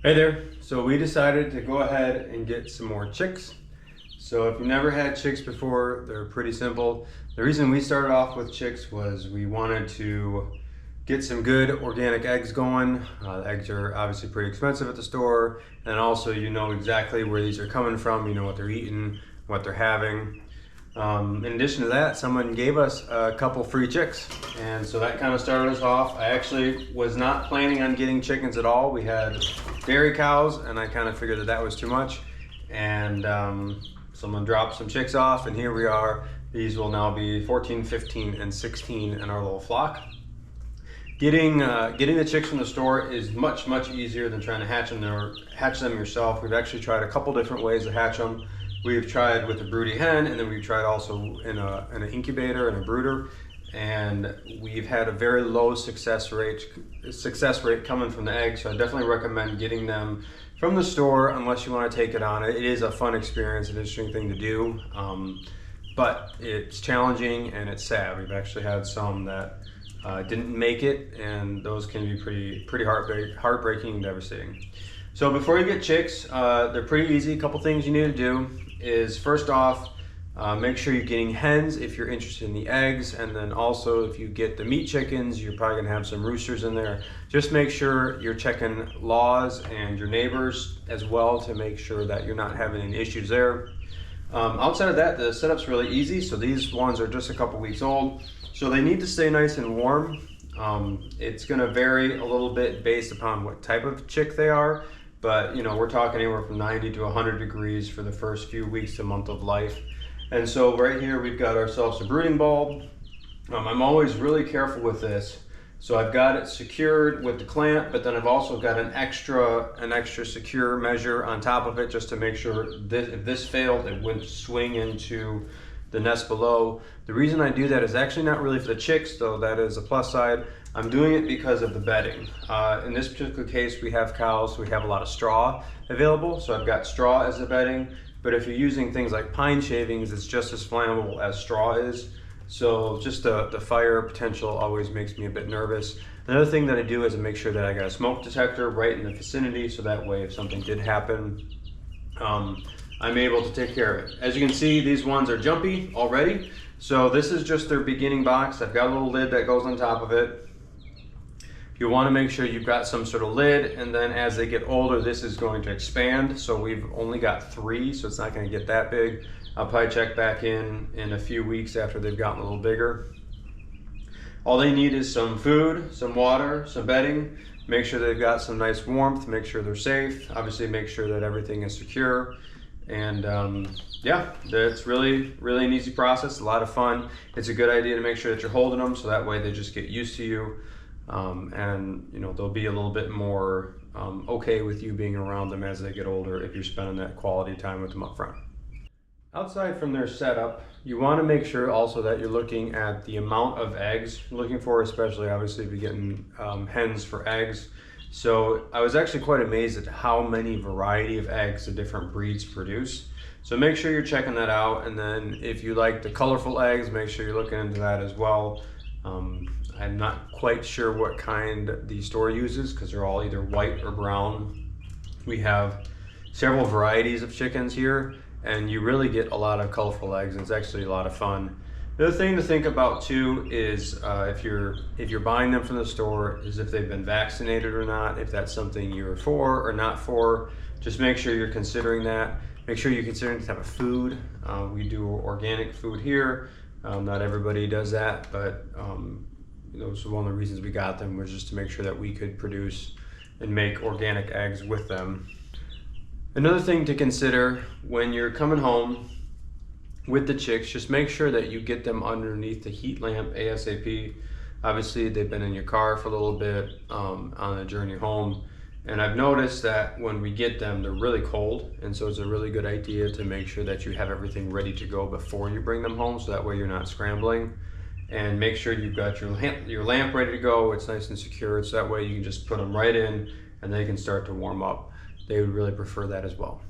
Hey there. So we decided to go ahead and get some more chicks. So if you've never had chicks before, they're pretty simple. The reason we started off with chicks was we wanted to get some good organic eggs going. The eggs are obviously pretty expensive at the store, and also you know exactly where these are coming from, you know what they're eating, what they're having. In addition to that, someone gave us a couple free chicks, and so that kind of started us off. I actually was not planning on getting chickens at all. We had dairy cows, and I kind of figured that that was too much, and someone dropped some chicks off, and here we are. These will now be 14, 15, and 16 in our little flock. Getting the chicks from the store is much easier than trying to hatch them yourself. We've actually tried a couple different ways to hatch them. We've tried with a broody hen, and then we've tried also in an incubator and a brooder, and we've had a very low success rate coming from the eggs. So I definitely recommend getting them from the store unless you want to take it on. It is a fun experience, an interesting thing to do, but it's challenging and it's sad. We've actually had some that didn't make it, and those can be pretty heartbreaking and devastating. So before you get chicks, they're pretty easy. A couple things you need to do is, first off, make sure you're getting hens if you're interested in the eggs, and then also if you get the meat chickens, you're probably gonna have some roosters in there. Just make sure you're checking laws and your neighbors as well to make sure that you're not having any issues there. Outside of that, the setup's really easy. So these ones are just a couple weeks old, so they need to stay nice and warm. It's gonna vary a little bit based upon what type of chick they are, but you know, we're talking anywhere from 90 to 100 degrees for the first few weeks to month of life. And so right here we've got ourselves a brooding bulb. I'm always really careful with this. So I've got it secured with the clamp, but then I've also got an extra secure measure on top of it, just to make sure if this failed, it wouldn't swing into the nest below. The reason I do that is actually not really for the chicks, though that is a plus side. I'm doing it because of the bedding. In this particular case, we have cows, so we have a lot of straw available. So I've got straw as the bedding, but if you're using things like pine shavings, it's just as flammable as straw is. So just the fire potential always makes me a bit nervous. Another thing that I do is I make sure that I got a smoke detector right in the vicinity, so that way if something did happen, I'm able to take care of it. As you can see, these ones are jumpy already. So this is just their beginning box. I've got a little lid that goes on top of it. You want to make sure you've got some sort of lid, and then as they get older, this is going to expand. So we've only got 3, so it's not going to get that big. I'll probably check back in a few weeks after they've gotten a little bigger. All they need is some food, some water, some bedding. Make sure they've got some nice warmth, make sure they're safe. Obviously make sure that everything is secure. And yeah, it's really an easy process, a lot of fun. It's a good idea to make sure that you're holding them, so that way they just get used to you. And you know, they'll be a little bit more okay with you being around them as they get older if you're spending that quality time with them up front. Outside from their setup, you want to make sure also that you're looking at the amount of eggs you're looking for, especially obviously if you're getting hens for eggs. So I was actually quite amazed at how many variety of eggs the different breeds produce. So make sure you're checking that out, and then if you like the colorful eggs, make sure you're looking into that as well. I'm not quite sure what kind the store uses, because they're all either white or brown. We have several varieties of chickens here, and you really get a lot of colorful eggs, and it's actually a lot of fun. The other thing to think about too is if you're buying them from the store, is if they've been vaccinated or not, if that's something you're for or not for. Just make sure you're considering that. Make sure you're considering the type of food. We do organic food here. Not everybody does that, but those are one of the reasons we got them, was just to make sure that we could produce and make organic eggs with them. Another thing to consider when you're coming home with the chicks, just make sure that you get them underneath the heat lamp ASAP. Obviously they've been in your car for a little bit on the journey home, and I've noticed that when we get them, they're really cold, and so it's a really good idea to make sure that you have everything ready to go before you bring them home, so that way you're not scrambling. And make sure you've got your lamp ready to go, it's nice and secure, so that way you can just put them right in and they can start to warm up. They would really prefer that as well.